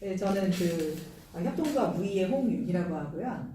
네, 저는 그 협동조합 무의의 홍윤이라고 하고요.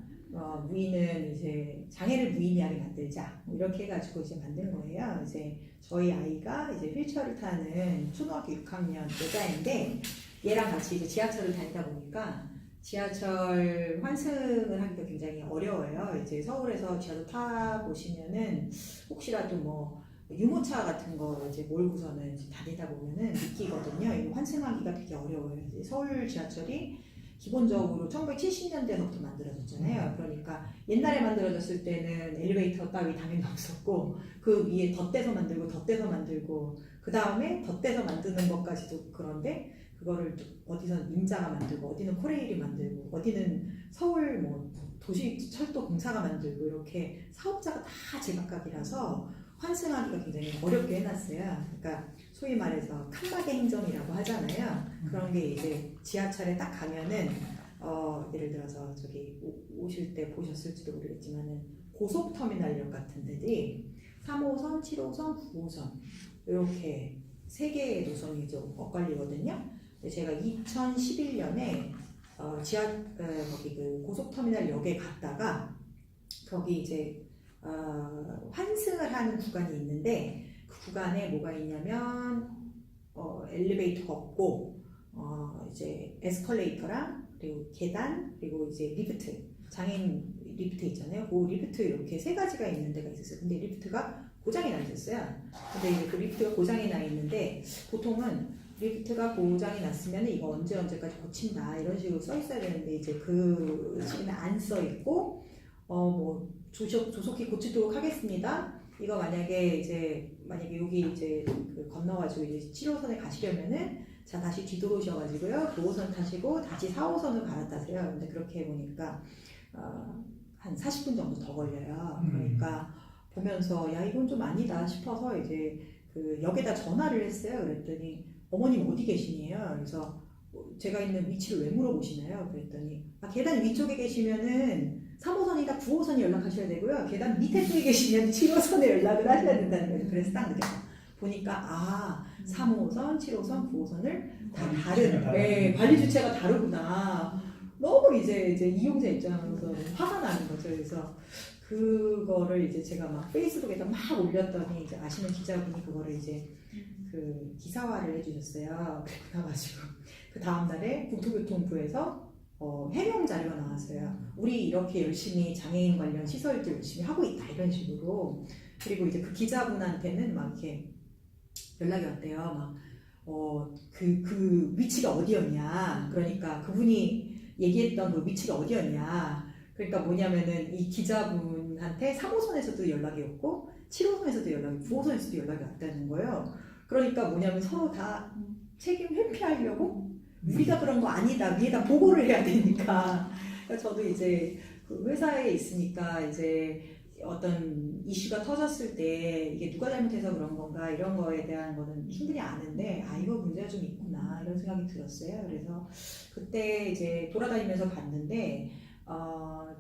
무의는 이제 장애를 무의미하게 만들자 뭐 이렇게 해가지고 이제 만든 거예요. 이제 저희 아이가 이제 휠체어를 타는 초등학교 6학년 여자인데 얘랑 같이 이제 지하철을 다니다 보니까 지하철 환승을 하기가 굉장히 어려워요. 이제 서울에서 지하철 타 보시면은 혹시라도 뭐 유모차 같은 거 이제 몰고서는 이제 다니다 보면은 느끼거든요. 이거 환승하기가 되게 어려워요. 이제 서울 지하철이 기본적으로 1970년대부터 만들어졌잖아요. 그러니까 옛날에 만들어졌을 때는 엘리베이터 따위 당연히 없었고 그 위에 덧대서 만들고 그 다음에 덧대서 만드는 것까지도 그런데 그거를 어디서 임자가 만들고 어디는 코레일이 만들고 어디는 서울 뭐 도시철도 공사가 만들고 이렇게 사업자가 다 제각각이라서 환승하기가 굉장히 어렵게 해놨어요. 그러니까 소위 말해서 칸막이 행정이라고 하잖아요. 그런 게 이제 지하철에 딱 가면은 예를 들어서 저기 오실 때 보셨을지도 모르겠지만은 고속터미널역 같은 데들이 3호선, 7호선, 9호선 이렇게 세 개의 노선이 좀 엇갈리거든요. 근데 제가 2011년에 거기 그 고속터미널역에 갔다가 거기 이제 환승을 하는 구간이 있는데 그 구간에 뭐가 있냐면 엘리베이터가 없고 이제 에스컬레이터랑 그리고 계단 그리고 이제 리프트 장애인 리프트 있잖아요. 그 리프트 이렇게 세 가지가 있는 데가 있었어요. 근데 리프트가 고장이 나 있었어요. 근데 이제 그 리프트가 고장이 나 있는데 보통은 리프트가 고장이 났으면 이거 언제까지 고친다 이런 식으로 써 있어야 되는데 이제 그 시기는 안 써 있고 뭐 조속히 고치도록 하겠습니다. 이거 만약에 여기 이제 그 건너가지고 이제 7호선에 가시려면은 자 다시 뒤돌아오셔가지고요 9호선 타시고 다시 4호선을 갈아타세요. 근데 그렇게 해보니까 한 40분 정도 더 걸려요. 그러니까 보면서 야 이건 좀 아니다 싶어서 이제 그 역에다 전화를 했어요. 그랬더니 어머님 어디 계시니에요? 그래서 제가 있는 위치를 왜 물어보시나요? 그랬더니 계단 위쪽에 계시면은 3호선이다 9호선이 연락하셔야 되고요. 계단 밑에 쪽에 계시면 7호선에 연락을 하셔야 된다는 거예요. 그래서 딱 느꼈어요. 보니까 3호선, 7호선, 9호선을 다 다른 관리 주체가 다르구나. 너무 이제 이용자 입장에서 화가 나는 거죠. 그래서 그거를 이제 제가 막 페이스북에다 막 올렸더니 이제 아시는 기자분이 그거를 이제 그 기사화를 해주셨어요. 그리고 나가지고 그 다음날에 국토교통부에서 해명 자료가 나왔어요. 우리 이렇게 열심히 장애인 관련 시설들 열심히 하고 있다 이런 식으로. 그리고 이제 그 기자분한테는 막 이렇게 연락이 왔대요. 막 그 위치가 어디였냐. 그러니까 그분이 얘기했던 그 위치가 어디였냐. 그러니까 뭐냐면은 이 기자분한테 3호선에서도 연락이 왔고 7호선에서도 연락이 9호선에서도 연락이 왔다는 거예요. 그러니까 뭐냐면 서로 다 책임 회피하려고 우리가 그런 거 아니다 위에다 보고를 해야 되니까. 그러니까 저도 이제 그 회사에 있으니까 이제 어떤 이슈가 터졌을 때 이게 누가 잘못해서 그런 건가 이런 거에 대한 거는 충분히 아는데 이거 문제가 좀 있구나 이런 생각이 들었어요. 그래서 그때 이제 돌아다니면서 봤는데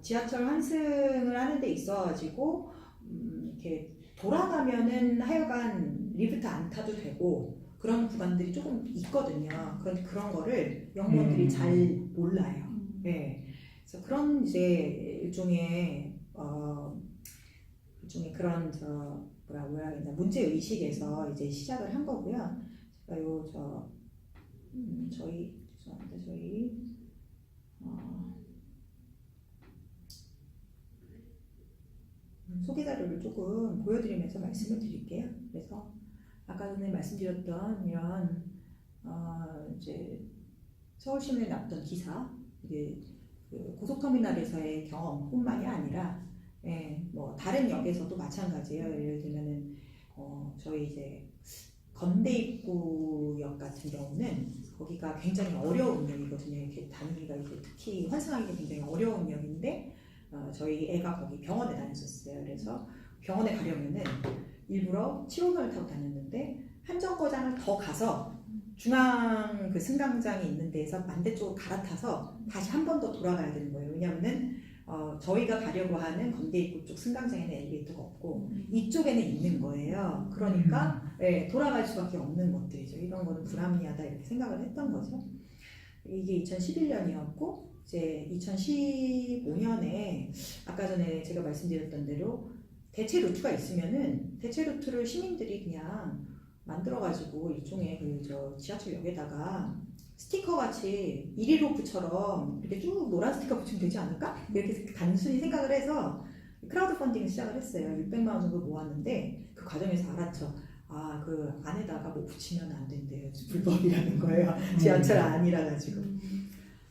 지하철 환승을 하는 데 있어가지고 이렇게 돌아가면은 하여간 리프트 안 타도 되고 그런 구간들이 조금 있거든요. 그런데 그런 거를 영무원들이 잘 몰라요. 네. 그래서 그런 이제 일종의 그런 뭐라고 해야 되나 문제 의식에서 이제 시작을 한 거고요. 제가 저희 죄송합니다. 저희 소개 자료를 조금 보여드리면서 말씀을 드릴게요. 그래서 아까 전에 말씀드렸던 이런 이제 서울신문에 났던 기사, 이게 그 고속터미널에서의 경험뿐만이 아니라 뭐 다른 역에서도 마찬가지예요. 예를 들면은 저희 이제 건대입구역 같은 경우는 거기가 굉장히 어려운 역이거든요. 이렇게 다니기가 이제 특히 환승하기가 굉장히 어려운 역인데 저희 애가 거기 병원에 다녔었어요. 그래서 병원에 가려면은 일부러 7호선을 타고 다녔는데 한 정거장을 더 가서 중앙 그 승강장이 있는 데에서 반대쪽으로 갈아타서 다시 한 번 더 돌아가야 되는 거예요. 왜냐하면은 저희가 가려고 하는 건대입구 쪽 승강장에는 엘리베이터가 없고 이쪽에는 있는 거예요. 그러니까 돌아갈 수밖에 없는 것들이죠. 이런 거는 불합리하다 이렇게 생각을 했던 거죠. 이게 2011년이었고 이제 2015년에 아까 전에 제가 말씀드렸던 대로 대체 루트가 있으면은 대체 루트를 시민들이 그냥 만들어가지고 일종의 저 지하철역에다가 스티커 같이 116처럼 이렇게 쭉 노란 스티커 붙이면 되지 않을까? 이렇게 단순히 생각을 해서 크라우드 펀딩을 시작을 했어요. 600만 원 정도 모았는데 그 과정에서 알았죠. 아, 그 안에다가 뭐 붙이면 안 된대요. 불법이라는 거예요. 지하철 안이라 가지고.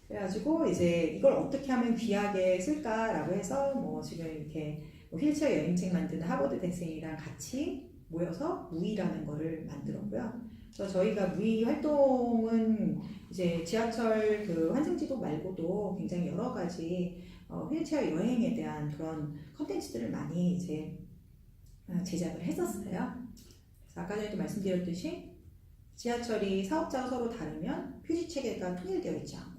그래가지고 이제 이걸 어떻게 하면 귀하게 쓸까라고 해서 뭐 지금 이렇게 뭐 휠체어 여행책 만드는 하버드 대생이랑 같이 모여서 무이라는 거를 만들었고요. 그래서 저희가 무이 활동은 이제 지하철 그 환승지도 말고도 굉장히 여러 가지 휠체어 여행에 대한 그런 컨텐츠들을 많이 이제 제작을 했었어요. 그래서 아까 전에도 말씀드렸듯이 지하철이 사업자가 서로 다르면 표지 체계가 통일되어 있지 않고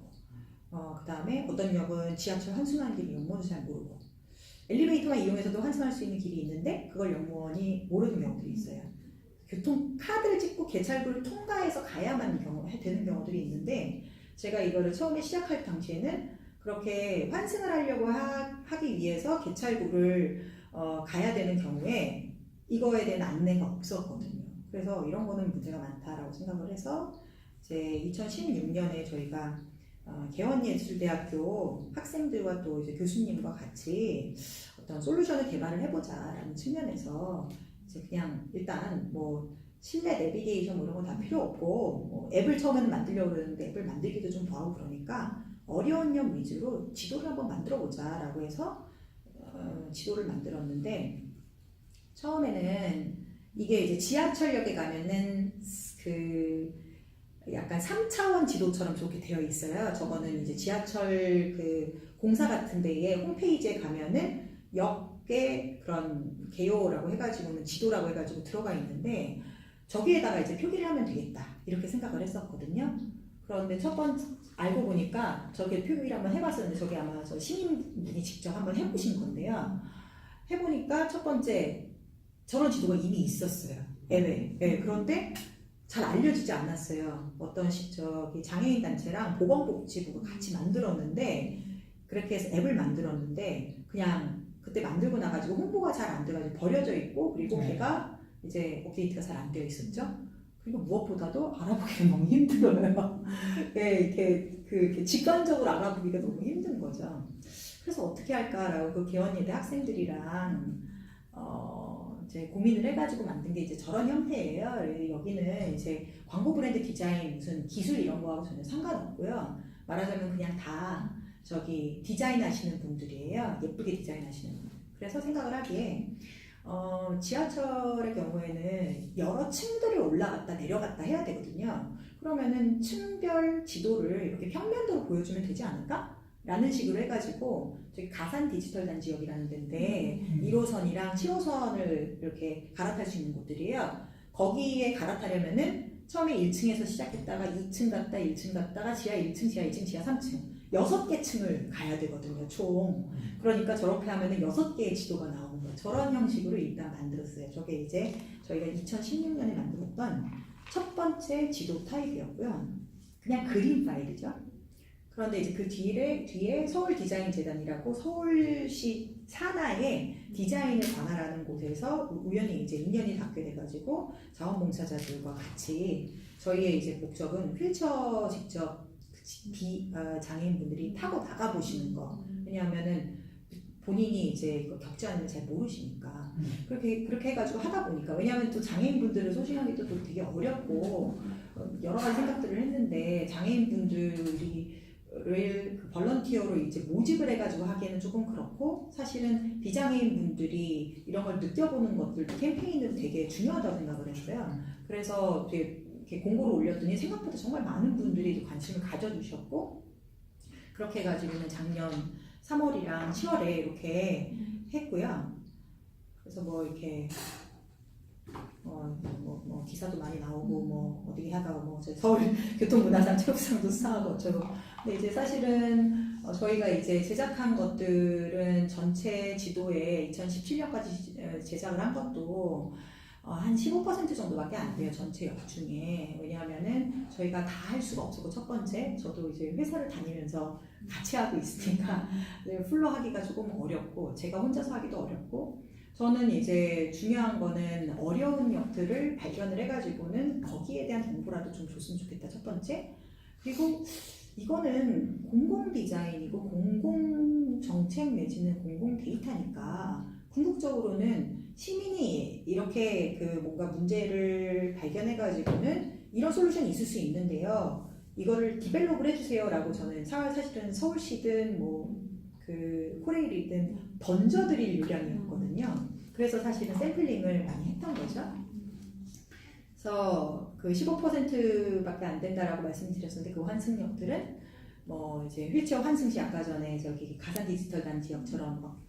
그 다음에 어떤 역은 지하철 환승하는 길이 용모도 잘 모르고 엘리베이터만 이용해서도 환승할 수 있는 길이 있는데 그걸 역무원이 모르는 경우들이 있어요. 교통 카드를 찍고 개찰구를 통과해서 가야만 되는 경우들이 있는데 제가 이거를 처음에 시작할 당시에는 그렇게 환승을 하려고 하기 위해서 개찰구를 가야 되는 경우에 이거에 대한 안내가 없었거든요. 그래서 이런 거는 문제가 많다라고 생각을 해서 이제 2016년에 저희가 개원예술대학교 학생들과 또 이제 교수님과 같이 어떤 솔루션을 개발을 해보자라는 측면에서 이제 그냥 일단 뭐 실내 내비게이션 뭐 이런 거 다 필요 없고 뭐 앱을 처음에는 만들려고 그러는데 앱을 만들기도 좀 뭐하고 그러니까 어려운 역 위주로 지도를 한번 만들어 보자라고 해서 지도를 만들었는데 처음에는 이게 이제 지하철역에 가면은 그 약간 3차원 지도처럼 저렇게 되어 있어요. 저거는 이제 지하철 그 공사 같은 데에 홈페이지에 가면은 역의 그런 개요라고 해가지고는 지도라고 해가지고 들어가 있는데 저기에다가 이제 표기를 하면 되겠다 이렇게 생각을 했었거든요. 그런데 첫 번째 알고 보니까 저게 표기를 한번 해봤었는데 저게 아마 저 시민분이 직접 한번 해보신 건데요. 해보니까 첫 번째 저런 지도가 이미 있었어요. 앱에. 네, 그런데 잘 알려지지 않았어요. 어떤 저기 장애인 단체랑 보건복지부가 같이 만들었는데 그렇게 해서 앱을 만들었는데 그냥 그때 만들고 나가지고 홍보가 잘 안 돼가지고 버려져 있고 그리고 걔가 이제 업데이트가 잘 안 되어 있었죠. 그리고 무엇보다도 알아보기가 너무 힘들어요. 네, 이렇게 직관적으로 알아보기가 너무 힘든 거죠. 그래서 어떻게 할까라고 그 개원예대 학생들이랑 이제 고민을 해가지고 만든 게 이제 저런 형태예요. 여기는 이제 광고 브랜드 디자인 무슨 기술 이런 거하고 전혀 상관없고요. 말하자면 그냥 다 저기 디자인 하시는 분들이에요. 예쁘게 디자인 하시는 분들. 그래서 생각을 하기에 지하철의 경우에는 여러 층들을 올라갔다 내려갔다 해야 되거든요. 그러면은 층별 지도를 이렇게 평면도로 보여주면 되지 않을까? 라는 식으로 해가지고 저기 가산 디지털 단지역이라는 데인데 1호선이랑 7호선을 이렇게 갈아탈 수 있는 곳들이에요. 거기에 갈아타려면은 처음에 1층에서 시작했다가 2층 갔다 1층 갔다가 지하 1층, 지하 2층, 지하 3층 6개 층을 가야 되거든요. 총. 그러니까 저렇게 하면은 6개의 지도가 나오는 거예요. 저런 형식으로 일단 만들었어요. 저게 이제 저희가 2016년에 만들었던 첫 번째 지도 타입이었고요. 그냥 그림 파일이죠. 그런데 이제 그 뒤에 서울디자인재단이라고 서울시 산하의 디자인을 관할하는 곳에서 우연히 이제 인연이 닿게 돼가지고 자원봉사자들과 같이 저희의 이제 목적은 휠체어 직접 장애인분들이 타고 나가보시는 거. 왜냐하면은 본인이 이제 겪지 않으면 잘 모르시니까 그렇게 해가지고 하다 보니까 왜냐하면 또 장애인분들을 소싱하기도 또 되게 어렵고 여러 가지 생각들을 했는데 장애인분들이 그 벌런티어로 이제 모집을 해가지고 하기에는 조금 그렇고 사실은 비장애인 분들이 이런 걸 느껴보는 것들도 캠페인으로 되게 중요하다고 생각을 했어요. 그래서 되게 이렇게 공고를 올렸더니 생각보다 정말 많은 분들이 관심을 가져주셨고 그렇게 해가지고는 작년 3월이랑 10월에 이렇게 했고요. 그래서 뭐 이렇게 뭐 기사도 많이 나오고 뭐 어디 하다가 뭐 서울 교통문화상 체육상도 수상하고 어쩌고. 근데 이제 사실은 저희가 이제 제작한 것들은 전체 지도에 2017년까지 제작을 한 것도 한 15% 정도밖에 안 돼요, 전체 역 중에. 왜냐하면은 저희가 다 할 수가 없었고, 첫 번째 저도 이제 회사를 다니면서 같이 하고 있으니까 풀로 하기가 조금 어렵고, 제가 혼자서 하기도 어렵고, 저는 이제 중요한 거는 어려운 역들을 발견을 해가지고는 거기에 대한 정보라도 좀 줬으면 좋겠다, 첫 번째. 그리고 이거는 공공 디자인이고 공공 정책 내지는 공공 데이터니까 궁극적으로는 시민이 이렇게 그 뭔가 문제를 발견해가지고는 이런 솔루션이 있을 수 있는데요. 이거를 디벨롭을 해주세요라고 저는 사실은 서울시든 뭐 그 코레일이든 던져드릴 요량이었거든요. 그래서 사실은 샘플링을 많이 했던 거죠. 그래서 그 15%밖에 안 된다라고 말씀드렸었는데 그 환승역들은 뭐 이제 휠체어 환승시 아까 전에 저기 가산 디지털 단지역처럼 막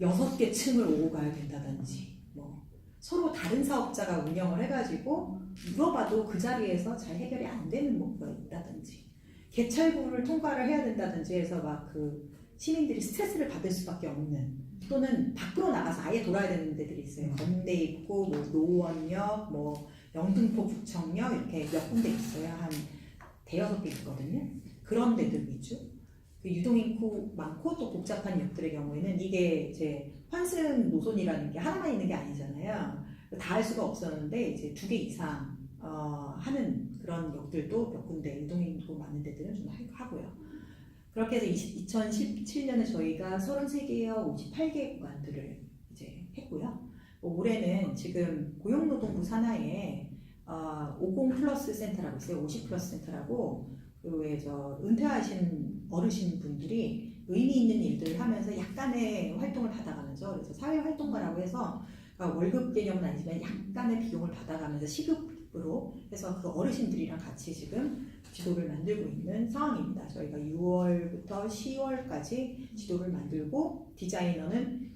6개 층을 오고 가야 된다든지 뭐 서로 다른 사업자가 운영을 해가지고 물어봐도 그 자리에서 잘 해결이 안 되는 뭐가 있다든지 개찰구를 통과를 해야 된다든지 해서 막 그 시민들이 스트레스를 받을 수밖에 없는 또는 밖으로 나가서 아예 돌아야 되는 데들이 있어요. 건대 입구, 뭐 노원역, 뭐 영등포 구청역 이렇게 몇 군데 있어요. 한 대여섯 개 있거든요. 그런 데들 위주. 그 유동인구 많고 또 복잡한 역들의 경우에는 이게 이제 환승 노선이라는 게 하나만 있는 게 아니잖아요. 다 할 수가 없었는데 이제 2개 이상 하는 그런 역들도 몇 군데 유동인구 많은 데들은 좀 하고요. 그렇게 해서 2017년에 저희가 33개여 58개 구간들을 이제 했고요. 올해는 지금 고용노동부 산하에 50 플러스 센터라고 있어요. 50 플러스 센터라고 그 저 은퇴하신 어르신 분들이 의미 있는 일들을 하면서 약간의 활동을 받아가면서 그래서 사회활동가라고 해서 월급 개념은 아니지만 약간의 비용을 받아가면서 시급으로 해서 그 어르신들이랑 같이 지금 지도를 만들고 있는 상황입니다. 저희가 6월부터 10월까지 지도를 만들고 디자이너는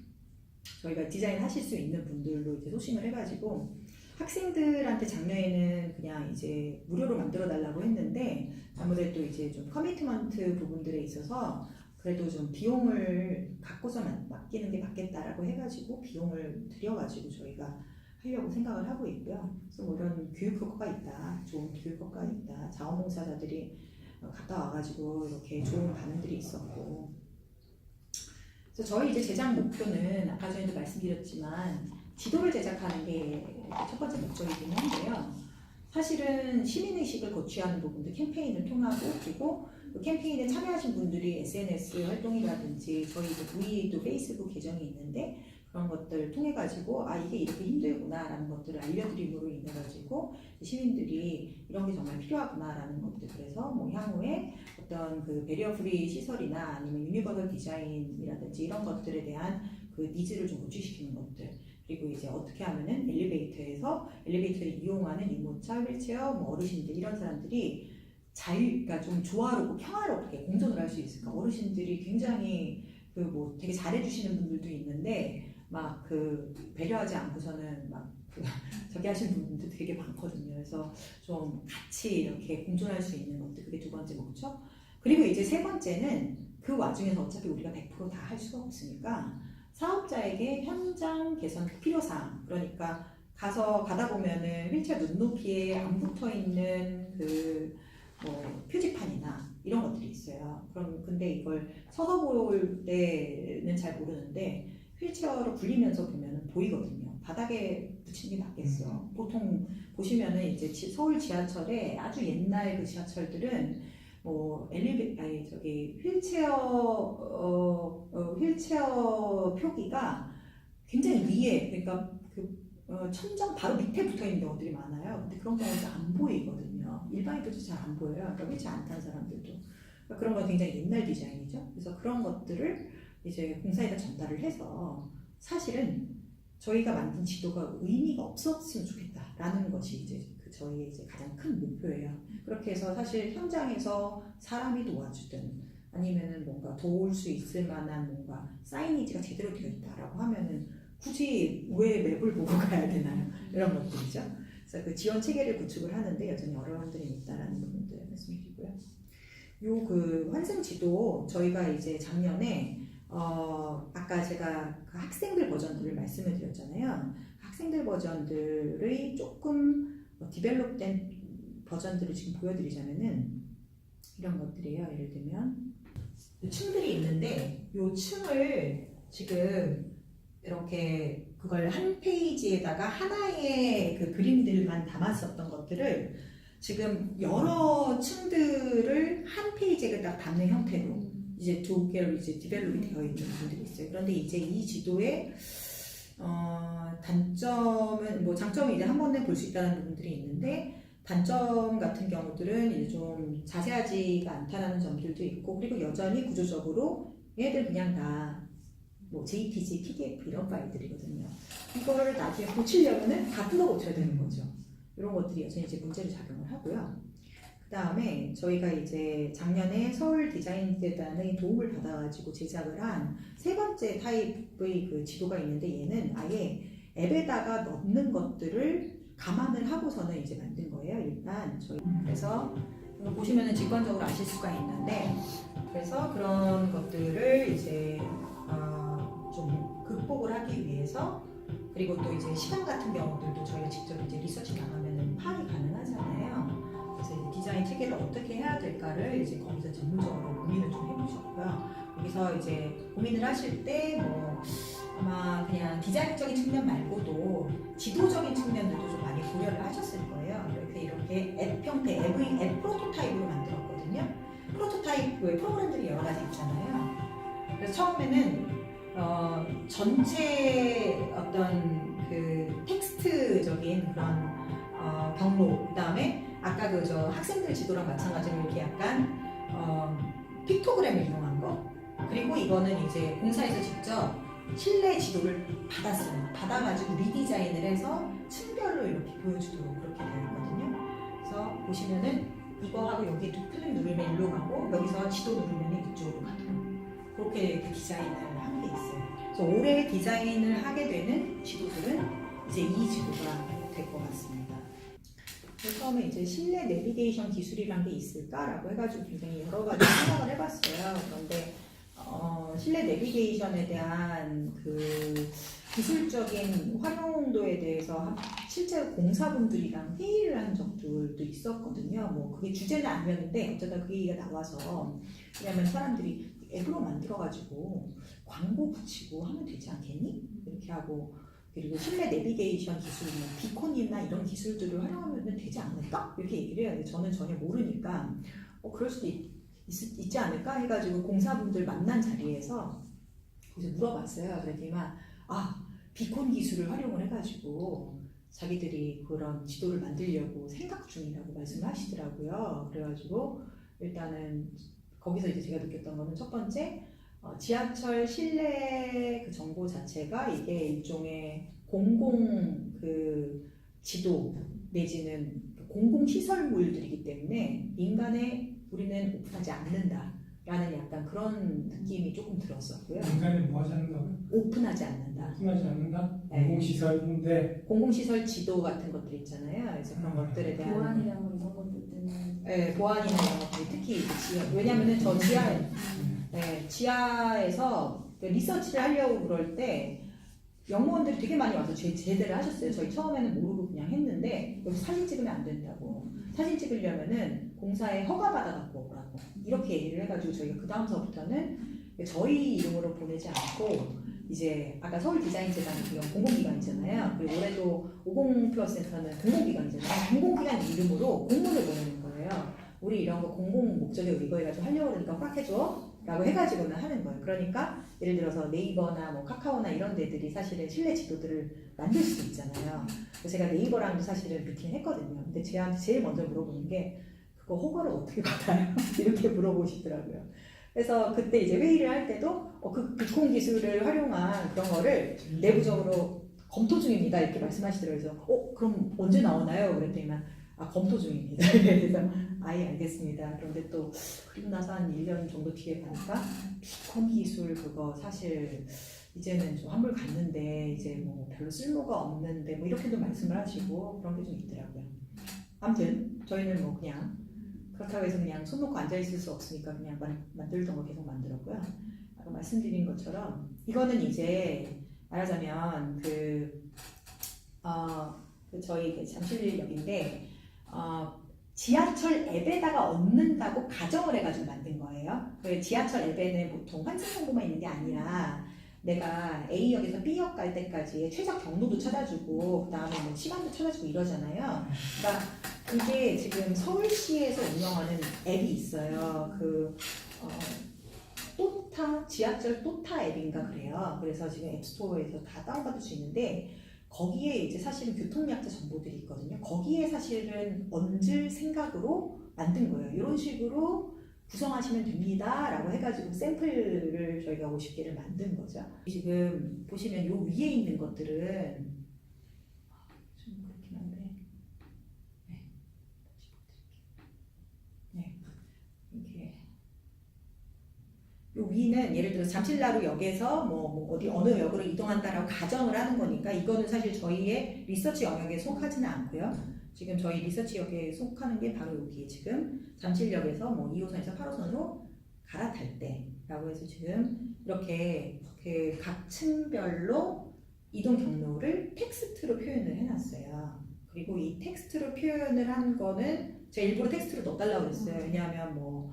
저희가 디자인 하실 수 있는 분들로 이제 소싱을 해가지고 학생들한테 작년에는 그냥 이제 무료로 만들어 달라고 했는데 아무래도 이제 좀 커미트먼트 부분들에 있어서 그래도 좀 비용을 갖고서 맡기는 게 맞겠다라고 해가지고 비용을 들여가지고 저희가 하려고 생각을 하고 있고요. 그래서 뭐 이런 교육 효과가 있다, 좋은 교육 효과가 있다, 자원봉사자들이 갔다 와가지고 이렇게 좋은 반응들이 있었고. 그래서 저희 이제 제작 목표는 아까 전에도 말씀드렸지만 지도를 제작하는 게 첫 번째 목적이긴 한데요. 사실은 시민의식을 고취하는 부분도 캠페인을 통하고 그리고 그 캠페인에 참여하신 분들이 SNS 활동이라든지 저희 V도 페이스북 계정이 있는데 그런 것들 통해 가지고 이게 이렇게 힘들구나라는 것들을 알려드림으로 인해 가지고 시민들이 이런 게 정말 필요하구나라는 것들 그래서 뭐 향후에 어떤 그 배리어 프리 시설이나 아니면 유니버설 디자인이라든지 이런 것들에 대한 그 니즈를 좀 고취시키는 것들 그리고 이제 어떻게 하면은 엘리베이터를 이용하는 유모차, 휠체어, 뭐 어르신들 이런 사람들이 그러니까 좀 조화롭고 평화롭게 공존을 할 수 있을까? 어르신들이 굉장히 그 뭐 되게 잘해주시는 분들도 있는데 막 그 배려하지 않고서는 막 저기 하시는 분들도 되게 많거든요. 그래서 좀 같이 이렇게 공존할 수 있는 것들 그게 두 번째 목적. 그리고 이제 세 번째는 그 와중에서 어차피 우리가 100% 다 할 수가 없으니까 사업자에게 현장 개선 필요사항 그러니까 가다 보면은 휠체어 눈높이에 안 붙어 있는 그 뭐 표지판이나 이런 것들이 있어요. 그럼 근데 이걸 서서 볼 때는 잘 모르는데 휠체어로 굴리면서 보면은 보이거든요. 바닥에 붙이는 게 낫겠어. 보통 보시면은 이제 서울 지하철에 아주 옛날 그 지하철들은 뭐 휠체어 표기가 굉장히 위에 그러니까 천장 바로 밑에 붙어 있는 경우들이 많아요. 근데 그런 경우는 안 보이거든요. 일반인들도 잘 안 보여요. 그러니까 휠체어 안 타는 사람들도. 그러니까 그런 건 굉장히 옛날 디자인이죠. 그래서 그런 것들을 이제 공사에다 전달을 해서 사실은 저희가 만든 지도가 의미가 없었으면 좋겠다라는 것이 이제 저희의 이제 가장 큰 목표예요. 그렇게 해서 사실 현장에서 사람이 도와주든 아니면은 뭔가 도울 수 있을 만한 뭔가 사이니지가 제대로 되어 있다라고 하면은 굳이 왜 맵을 보고 가야 되나요? 이런 것들이죠. 그래서 그 지원 체계를 구축을 하는데 여전히 어려움들이 있다라는 부분들 말씀드리고요. 요 그 환승 지도 저희가 이제 작년에 아까 제가 그 학생들 버전들을 말씀을 드렸잖아요. 학생들 버전들의 조금 디벨롭된 버전들을 지금 보여드리자면은 이런 것들이에요. 예를 들면 층들이 있는데 이 층을 지금 이렇게 그걸 한 페이지에다가 하나의 그 그림들만 담았었던 것들을 지금 여러 층들을 한 페이지에 딱 담는 형태로 이제 두 개로 이제 디벨롭이 되어 있는 분들이 있어요. 그런데 이제 이 지도의 단점은 뭐 장점이 이제 한 번에 볼 수 있다는 부분들이 있는데 단점 같은 경우들은 이제 좀 자세하지가 않다는 점들도 있고 그리고 여전히 구조적으로 얘들 그냥 다 뭐 JPG, PDF 이런 파일들이거든요. 이거를 나중에 고치려면은 다 뜯어 고쳐야 되는 거죠. 이런 것들이 여전히 이제 문제를 작용을 하고요. 그 다음에 저희가 이제 작년에 서울 디자인재단의 도움을 받아가지고 제작을 한 세 번째 타입의 그 지도가 있는데 얘는 아예 앱에다가 넣는 것들을 감안을 하고서는 이제 만든 거예요. 일단 저희 그래서 이거 보시면은 직관적으로 아실 수가 있는데 그래서 그런 것들을 이제 좀 극복을 하기 위해서 그리고 또 이제 시간 같은 경우들도 저희가 직접 이제 리서치 나가면은 파악이 가능하잖아요. 그래서 이제 디자인 체계를 어떻게 해야 될까를 이제 거기서 전문적으로 고민을 좀 해보셨고요. 여기서 이제 고민을 하실 때 뭐 아마 그냥 디자인적인 측면 말고도 지도적인 측면들도 좀 많이 고려를 하셨을 거예요. 이렇게 앱 형태, 앱 프로토타입으로 만들었거든요. 프로토타입 왜 프로그램들이 여러 가지 있잖아요. 그래서 처음에는 전체 어떤 그 텍스트적인 그런 경로, 그 다음에 아까 그 저 학생들 지도랑 마찬가지로 이렇게 약간 픽토그램을 이용한 거, 그리고 이거는 이제 공사에서 직접 실내 지도를 받았어요. 받아가지고 리디자인을 해서 층별로 이렇게 보여주도록 그렇게 되어 있거든요. 그래서 보시면은 이거하고 여기 클릭 누르면 일로 가고 여기서 지도 누르면 이쪽으로 가도록 그렇게 그 디자인을 한 게 있어요. 그래서 올해 디자인을 하게 되는 지도들은 이제 이 지도가 될 것 같습니다. 그래서 처음에 이제 실내 내비게이션 기술이란 게 있을까라고 해가지고 굉장히 여러 가지 생각을 해봤어요. 그런데 실내 내비게이션에 대한 그 기술적인 활용도에 대해서 실제로 공사분들이랑 회의를 한 적들도 있었거든요. 뭐 그게 주제는 아니었는데 어쩌다 그 얘기가 나와서 왜냐면 사람들이 앱으로 만들어가지고 광고 붙이고 하면 되지 않겠니? 이렇게 하고 그리고 실내 내비게이션 기술, 뭐 비콘이나 이런 기술들을 활용하면 되지 않을까? 이렇게 얘기를 해요. 저는 전혀 모르니까 그럴 수도 있지 않을까 해가지고 공사분들 만난 자리에서 그래서 물어봤어요. 그랬더니만 비콘 기술을 활용을 해가지고 자기들이 그런 지도를 만들려고 생각 중이라고 말씀을 하시더라고요. 그래가지고 일단은 거기서 이제 제가 느꼈던 거는 첫 번째 지하철 실내 그 정보 자체가 이게 일종의 공공 그 지도 내지는 공공 시설물들이기 때문에 인간의 우리는 오픈하지 않는다라는 약간 그런 느낌이 조금 들었었고요. 인간이 뭐 하지 않는다고요? 오픈하지 않는다. 오픈하지 않는다? 네. 공공시설인데 공공시설 지도 같은 것들 있잖아요. 그래서 그런 것들에 대한 보안이랑 뭐 이런 것들 때문에 네, 보안이나 이런 것들이 특히 왜냐면은 저 지하에서 리서치를 하려고 그럴 때 연구원들이 되게 많이 와서 제대를 하셨어요. 저희 처음에는 모르고 그냥 했는데 여기 사진 찍으면 안 된다고. 사진 찍으려면은 공사에 허가 받아갖고 오라고. 이렇게 얘기를 해가지고 저희가 그 다음서부터는 저희 이름으로 보내지 않고 이제 아까 서울 디자인재단이 그런 공공기관이잖아요. 그리고 올해도 50+센터는 공공기관이잖아요. 공공기관 이름으로 공문을 보내는 거예요. 우리 이런 거 공공 목적에 의거해가지고 하려고 그러니까 허락해줘 라고 해가지고는 하는 거예요. 그러니까 예를 들어서 네이버나 뭐 카카오나 이런 데들이 사실은 실내 지도들을 만들 수도 있잖아요. 그래서 제가 네이버랑도 사실은 미팅을 했거든요. 근데 제한테 제일 먼저 물어보는 게 그거 허가를 어떻게 받아요? 이렇게 물어보시더라고요. 그래서 그때 이제 회의를 할 때도 그 비콘 기술을 활용한 그런 거를 내부적으로 검토 중입니다. 이렇게 말씀하시더라고요. 그래서 그럼 언제 나오나요? 그랬더니만 검토 중입니다. 그래서 아예 알겠습니다. 그런데 또 그리고 나서 한 1년 정도 뒤에 보니까 비콘 기술 그거 사실 이제는 좀 한물 갔는데 이제 뭐 별로 쓸모가 없는데 뭐 이렇게도 말씀을 하시고 그런 게 좀 있더라고요. 아무튼 저희는 뭐 그냥 그렇다고 해서 그냥 손 놓고 앉아 있을 수 없으니까 그냥 만들던 거 계속 만들었고요. 아까 말씀드린 것처럼 이거는 이제 말하자면 그 저희 그 잠실역인데 지하철 앱에다가 얻는다고 가정을 해가지고 만든 거예요. 그 지하철 앱에는 보통 환승 정보만 있는 게 아니라 내가 A역에서 B역 갈 때까지 최적 경로도 찾아주고 그 다음에 뭐 시간도 찾아주고 이러잖아요. 그러니까 이게 지금 서울시에서 운영하는 앱이 있어요. 또타 지하철 또타 앱인가 그래요. 그래서 지금 앱스토어에서 다 다운받을 수 있는데 거기에 이제 사실은 교통약자 정보들이 있거든요. 거기에 사실은 얹을 생각으로 만든 거예요. 이런 식으로 구성하시면 됩니다 라고 해가지고 샘플을 저희가 50개를 만든 거죠. 지금 보시면 요 위에 있는 것들은 좀 그렇긴 한데 이게 요 위는 예를 들어 잠실나루 역에서 뭐 어디 어느 역으로 이동한다라고 가정을 하는 거니까 이거는 사실 저희의 리서치 영역에 속하지는 않고요. 지금 저희 리서치 역에 속하는 게 바로 여기 지금 잠실역에서 뭐 2호선에서 8호선으로 갈아탈 때라고 해서 지금 이렇게 그 각 층별로 이동 경로를 텍스트로 표현을 해놨어요. 그리고 이 텍스트로 표현을 한 거는 제가 일부러 텍스트로 넣어달라고 그랬어요. 왜냐하면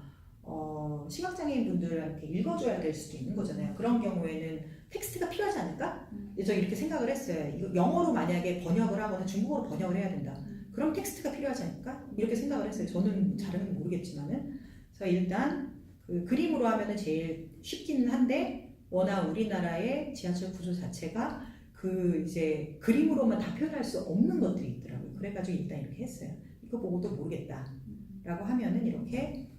시각장애인 분들한테 읽어줘야 될 수도 있는 거잖아요. 그런 경우에는 tek스트가 필요하지 않을까? 저 이렇게 생각을 했어요. 이거 영어로 만약에 번역을 하거나 중국어로 번역을 해야 된다. 그럼 텍스트가 필요하지 않을까? 이렇게 생각을 했어요. 저는 잘은 모르겠지만은. 그래서 일단 그 그림으로 하면은 제일 쉽기는 한데 워낙 우리나라의 지하철 구조 자체가 그 이제 그림으로만 다 표현할 수 없는 것들이 있더라고요. 그래가지고 일단 이렇게 했어요. 이거 보고도 모르겠다라고 하면은 이렇게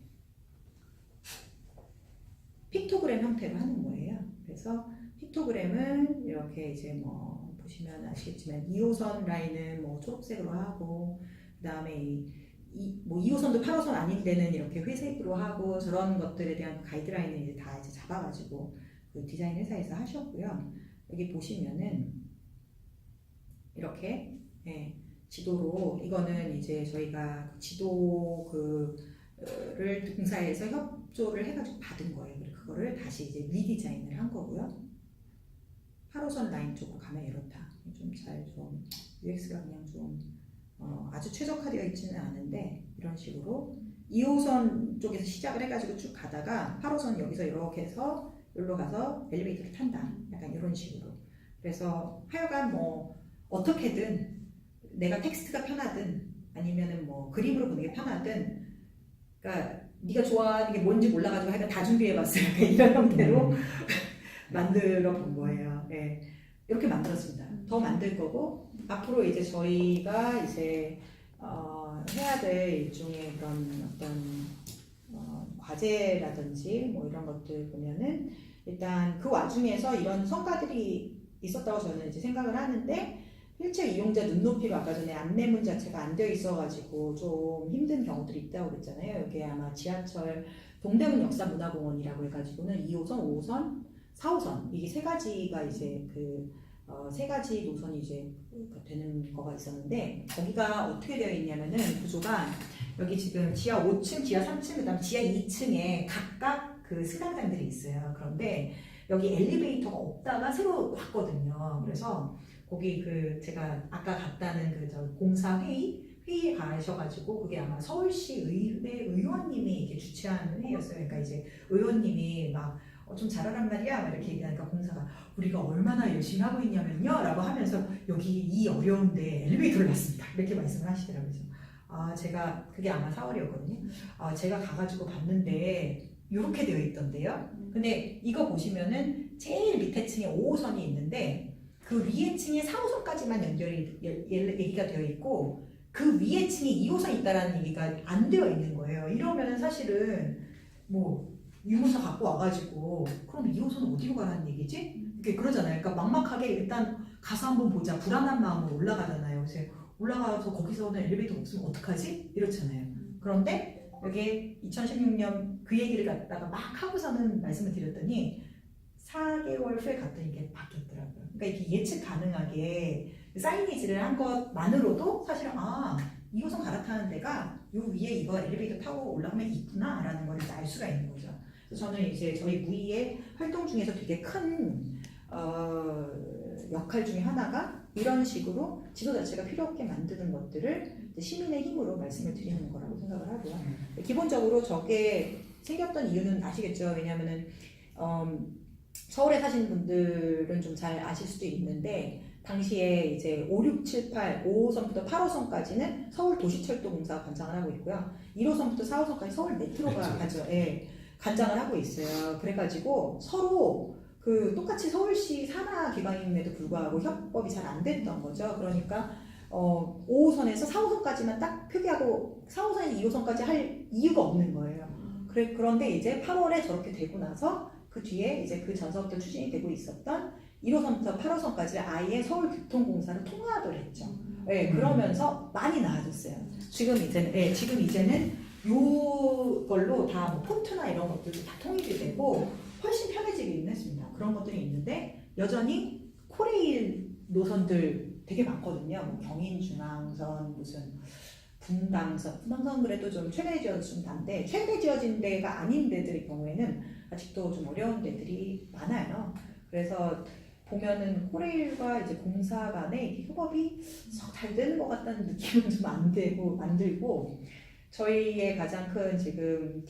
픽토그램 형태로 하는 거예요. 그래서 픽토그램은 이렇게 이제 뭐 보시면 아시겠지만 2호선 라인은 뭐 초록색으로 하고 그 다음에 뭐 2호선도 8호선 아닌 데는 이렇게 회색으로 하고 저런 것들에 대한 가이드라인을 이제 다 이제 잡아가지고 그 디자인 회사에서 하셨고요. 여기 보시면은 이렇게 지도로 이거는 이제 저희가 지도 를 공사에서 협조를 해가지고 받은 거예요. 그리고 그거를 다시 이제 리디자인을 한 거고요. 8호선 라인 쪽으로 가면 이렇다. 좀 UX가 그냥 좀 아주 최적화되어 있지는 않은데 이런 식으로 2호선 쪽에서 시작을 해가지고 쭉 가다가 8호선 여기서 이렇게 해서 여기로 가서 엘리베이터를 탄다. 약간 이런 식으로. 그래서 하여간 뭐 어떻게든 내가 텍스트가 편하든 아니면은 뭐 그림으로 보는 게 편하든 그러니까 네가 좋아하는 게 뭔지 몰라가지고 하여간 다 준비해봤어요. 이런 형태로 만들어 본 거예요. 네. 이렇게 만들었습니다. 더 만들 거고 앞으로 이제 저희가 이제 해야 될 일종의 그런 어떤 과제라든지 뭐 이런 것들 보면은 일단 그 와중에서 이런 성과들이 있었다고 저는 이제 생각을 하는데 휠체어 이용자 눈높이로 아까 전에 안내문 자체가 안 되어 있어가지고 좀 힘든 경우들이 있다고 그랬잖아요. 여기 아마 지하철 동대문 역사문화공원이라고 해가지고는 2호선, 5호선, 4호선 이게 세 가지가 이제 세 가지 노선이 이제 되는 거가 있었는데 거기가 어떻게 되어 있냐면은 구조가 여기 지금 지하 5층, 지하 3층, 그다음 지하 2층에 각각 그 승강장들이 있어요. 그런데 여기 엘리베이터가 없다가 새로 왔거든요. 그래서 거기 제가 아까 갔다는 공사 회의에 가셔가지고 그게 아마 서울시 의회 의원님이 이게 주최하는 회의였어요. 그러니까 이제 의원님이 막 좀 잘하란 말이야 막 이렇게 얘기하니까 공사가 우리가 얼마나 열심히 하고 있냐면요 라고 하면서 여기 이 어려운데 엘리베이터를 놨습니다 이렇게 말씀을 하시더라고요. 제가 그게 아마 4월이었거든요. 제가 가가지고 봤는데 이렇게 되어 있던데요. 근데 이거 보시면은 제일 밑에 층에 5호선이 있는데 그 위에 층에 4호선까지만 얘기가 되어 있고 그 위에 층에 2호선이 있다라는 얘기가 안 되어 있는 거예요. 이러면 사실은 뭐 유모차 갖고 와가지고 그럼 2호선은 어디로 가라는 얘기지? 이렇게 그러잖아요. 그러니까 막막하게 일단 가서 한번 보자 불안한 마음으로 올라가잖아요. 그래서 올라가서 거기서는 엘리베이터 없으면 어떡하지? 이렇잖아요. 그런데 여기 2016년 그 얘기를 갖다가 막 하고서는 말씀을 드렸더니 4개월 후에 갔더니 이게 바뀌었더라고요. 그러니까 이게 예측 가능하게 사이니지를 한 것만으로도 사실은 2호선 갈아타는 데가 요 위에 이거 엘리베이터 타고 올라가면 있구나 라는 걸 알 수가 있는 거죠. 그래서 저는 이제 저희 무이의 활동 중에서 되게 큰 역할 중에 하나가 이런 식으로 지도 자체가 필요 없게 만드는 것들을 이제 시민의 힘으로 말씀을 드리는 거라고 생각을 하고요. 기본적으로 저게 생겼던 이유는 아시겠죠? 왜냐하면은 서울에 사시는 분들은 좀 잘 아실 수도 있는데 당시에 이제 5, 6, 7, 8, 5호선부터 8호선까지는 서울 도시철도공사가 관장을 하고 있고요. 1호선부터 4호선까지 서울 메트로가 그렇죠. 관장을 하고 있어요. 그래가지고 서로 그 똑같이 서울시 산하 기관임에도 불구하고 협업이 잘 안 됐던 거죠. 그러니까 5호선에서 4호선까지만 딱 표기하고 4호선에서 2호선까지 할 이유가 없는 거예요. 그런데 이제 8월에 저렇게 되고 나서 그 뒤에 이제 그 전서부터 추진이 되고 있었던 1호선부터 8호선까지 아예 서울교통공사를 통합을 했죠. 네, 그러면서 많이 나아졌어요. 지금 이제는 요걸로 다 뭐 폰트나 이런 것들도 다 통일이 되고 훨씬 편해지기는 했습니다. 그런 것들이 있는데 여전히 코레일 노선들 되게 많거든요. 뭐 경인중앙선, 무슨 분당선 그래도 좀 최근에 지어진 데인데 최근에 지어진 데가 아닌 데들의 경우에는 아직도 좀 어려운 데들이 많아요. 그래서 보면은 코레일과 이제 공사 간의 협업이 잘 되는 것 같다는 느낌은 좀 만들고 저희의 가장 큰 지금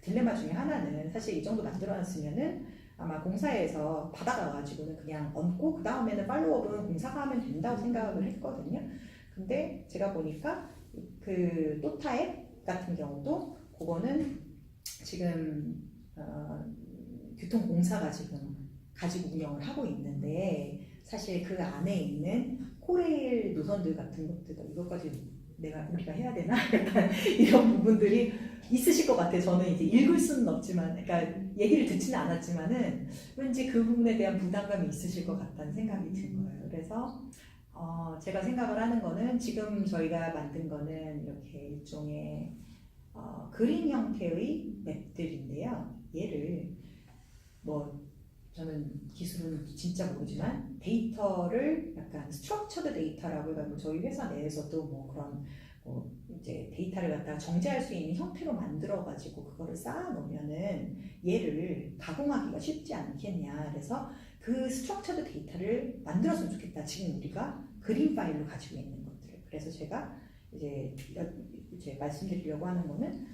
딜레마 중에 하나는 사실 이 정도 만들어놨으면은 아마 공사에서 받아가가지고는 그냥 얹고 그 다음에는 팔로우업은 공사가 하면 된다고 생각을 했거든요. 근데 제가 보니까 그 또타앱 같은 경우도 그거는 지금 교통공사가 지금 가지고 운영을 하고 있는데 사실 그 안에 있는 코레일 노선들 같은 것들 이것까지 우리가 해야 되나? 약간 이런 부분들이 있으실 것 같아요. 저는 이제 읽을 수는 없지만, 그러니까 얘기를 듣지는 않았지만은 왠지 그 부분에 대한 부담감이 있으실 것 같다는 생각이 든 거예요. 그래서 제가 생각을 하는 거는 지금 저희가 만든 거는 이렇게 일종의 그림 형태의 맵들인데요. 얘를 뭐 저는 기술은 진짜 모르지만 데이터를 약간 스트럭처드 데이터라고 해가지고 저희 회사 내에서도 뭐 그런 이제 데이터를 갖다가 정제할 수 있는 형태로 만들어가지고 그거를 쌓아놓으면은 얘를 가공하기가 쉽지 않겠냐. 그래서 그 스트럭처드 데이터를 만들었으면 좋겠다. 지금 우리가 그림 파일로 가지고 있는 것들을. 그래서 제가 이제 말씀드리려고 하는 거는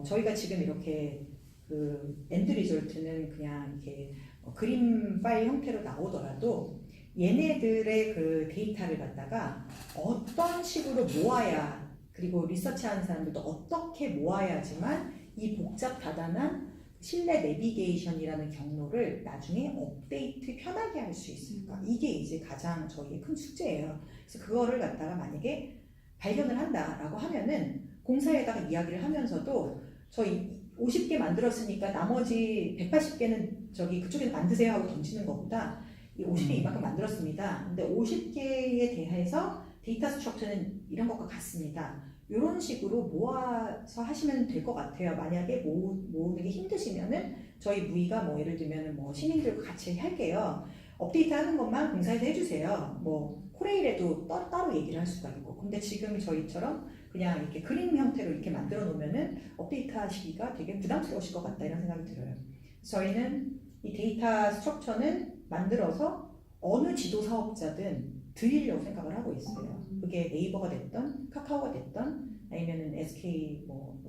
저희가 지금 이렇게 그 엔드 리졸트는 그냥 이렇게 그림 파일 형태로 나오더라도 얘네들의 그 데이터를 갖다가 어떤 식으로 모아야 그리고 리서치하는 사람들도 어떻게 모아야지만 이 복잡다단한 실내 내비게이션이라는 경로를 나중에 업데이트 편하게 할 수 있을까? 이게 이제 가장 저희의 큰 숙제예요. 그래서 그거를 갖다가 만약에 발견을 한다라고 하면은 공사에다가 이야기를 하면서도 저희 50개 만들었으니까 나머지 180개는 저기 그쪽에서 만드세요 하고 던지는 것보다 이 50개 이만큼 만들었습니다. 근데 50개에 대해서 데이터 스트럭처는 이런 것과 같습니다. 이런 식으로 모아서 하시면 될 것 같아요. 만약에 모으는 게 힘드시면은 저희 무이가 뭐 예를 들면은 뭐 시민들과 같이 할게요. 업데이트 하는 것만 공사에서 해주세요. 뭐 코레일에도 따로 얘기를 할 수가 있고. 근데 지금 저희처럼 그냥 이렇게 그림 형태로 이렇게 만들어 놓으면은 업데이트 하시기가 되게 부담스러우실 것 같다 이런 생각이 들어요. 저희는 이 데이터 스트럭처는 만들어서 어느 지도 사업자든 드리려고 생각을 하고 있어요. 그게 네이버가 됐던 카카오가 됐던 아니면은 SK 뭐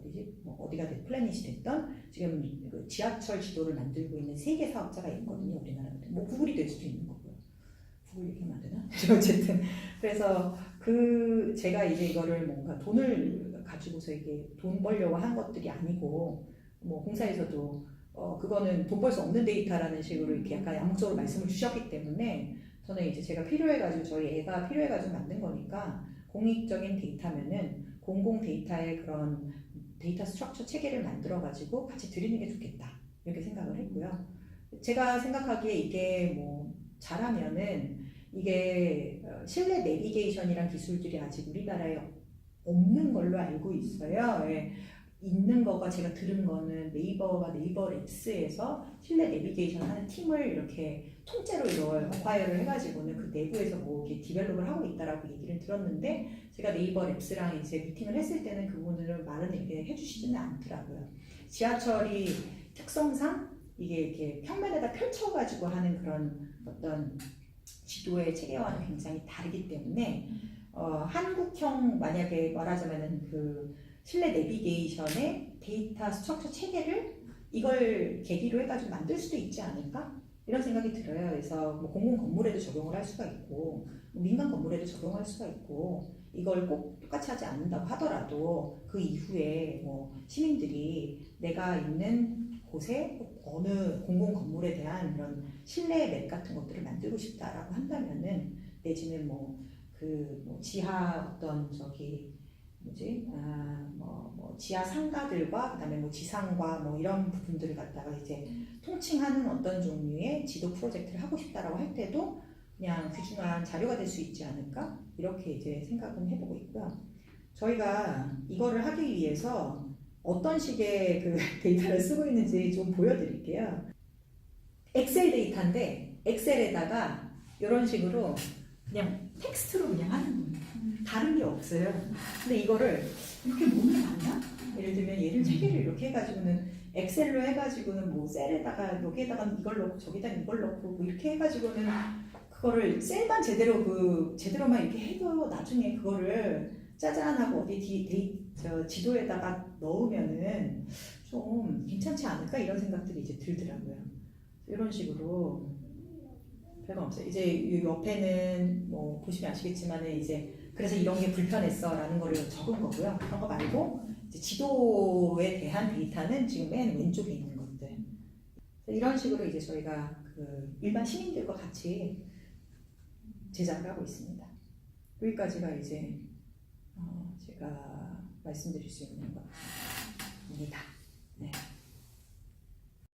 어디가 됐든 플래닛이 됐던 지금 그 지하철 지도를 만들고 있는 3개 사업자가 있거든요. 우리나라에. 뭐 구글이 될 수도 있는 거고요. 구글 얘기하면 안 되나? 어쨌든 그래서 제가 이제 이거를 뭔가 돈을 가지고서 이게 돈 벌려고 한 것들이 아니고 뭐 공사에서도 그거는 돈 벌 수 없는 데이터라는 식으로 이렇게 약간 암묵적으로 말씀을 주셨기 때문에 저는 이제 제가 필요해가지고 저희 애가 필요해가지고 만든 거니까 공익적인 데이터면은 공공 데이터의 그런 데이터 스트럭처 체계를 만들어가지고 같이 드리는 게 좋겠다 이렇게 생각을 했고요. 제가 생각하기에 이게 뭐 잘하면은 이게 실내 내비게이션이란 기술들이 아직 우리나라에 없는 걸로 알고 있어요. 예. 있는 거가 제가 들은 거는 네이버 랩스에서 실내 내비게이션 하는 팀을 이렇게 통째로 이걸 어파이어를 해가지고는 그 내부에서 뭐 이렇게 디벨롭을 하고 있다라고 얘기를 들었는데 제가 네이버 랩스랑 이제 미팅을 했을 때는 그분들은 말은 이렇게 해주시지는 않더라고요. 지하철이 특성상 이게 이렇게 평면에다 펼쳐가지고 하는 그런 어떤 지도의 체계와는 굉장히 다르기 때문에 한국형 만약에 말하자면은 그 실내 내비게이션의 데이터 스트럭처 체계를 이걸 계기로 해가지고 만들 수도 있지 않을까? 이런 생각이 들어요. 그래서 뭐 공공 건물에도 적용을 할 수가 있고 민간 건물에도 적용할 수가 있고 이걸 꼭 똑같이 하지 않는다고 하더라도 그 이후에 뭐 시민들이 내가 있는 곳에 어느 공공 건물에 대한 이런 실내 맵 같은 것들을 만들고 싶다라고 한다면은 내지는 뭐 지하 어떤 저기 뭐지 뭐 지하 상가들과 그다음에 뭐 지상과 뭐 이런 부분들을 갖다가 이제 통칭하는 어떤 종류의 지도 프로젝트를 하고 싶다라고 할 때도 그냥 귀중한 자료가 될 수 있지 않을까 이렇게 이제 생각은 해보고 있고요. 저희가 이거를 하기 위해서 어떤 식의 그 데이터를 쓰고 있는지 좀 보여드릴게요. 엑셀 데이터인데 엑셀에다가 이런 식으로 그냥 텍스트로 그냥 하는 거예요. 다른 게 없어요. 근데 이거를 이렇게 몸이 맞나? 예를 들면 얘를 체계를 이렇게 해가지고는 엑셀로 해가지고는 뭐 셀에다가 여기에다가 이걸 넣고 저기다 이걸 넣고 뭐 이렇게 해가지고는 그거를 셀만 제대로만 이렇게 해도 나중에 그거를 짜잔하고 어디 지도에다가 넣으면은 좀 괜찮지 않을까 이런 생각들이 이제 들더라고요. 이런 식으로 별거 없어요. 이제 이 옆에는 뭐 보시면 아시겠지만은 이제 그래서 이런 게 불편했어라는 거를 적은 거고요. 그런 거 말고 이제 지도에 대한 데이터는 지금 맨 왼쪽에 있는 것들. 이런 식으로 이제 저희가 그 일반 시민들과 같이 제작을 하고 있습니다. 여기까지가 이제 제가 말씀드릴 수 있는 것입니다. 네.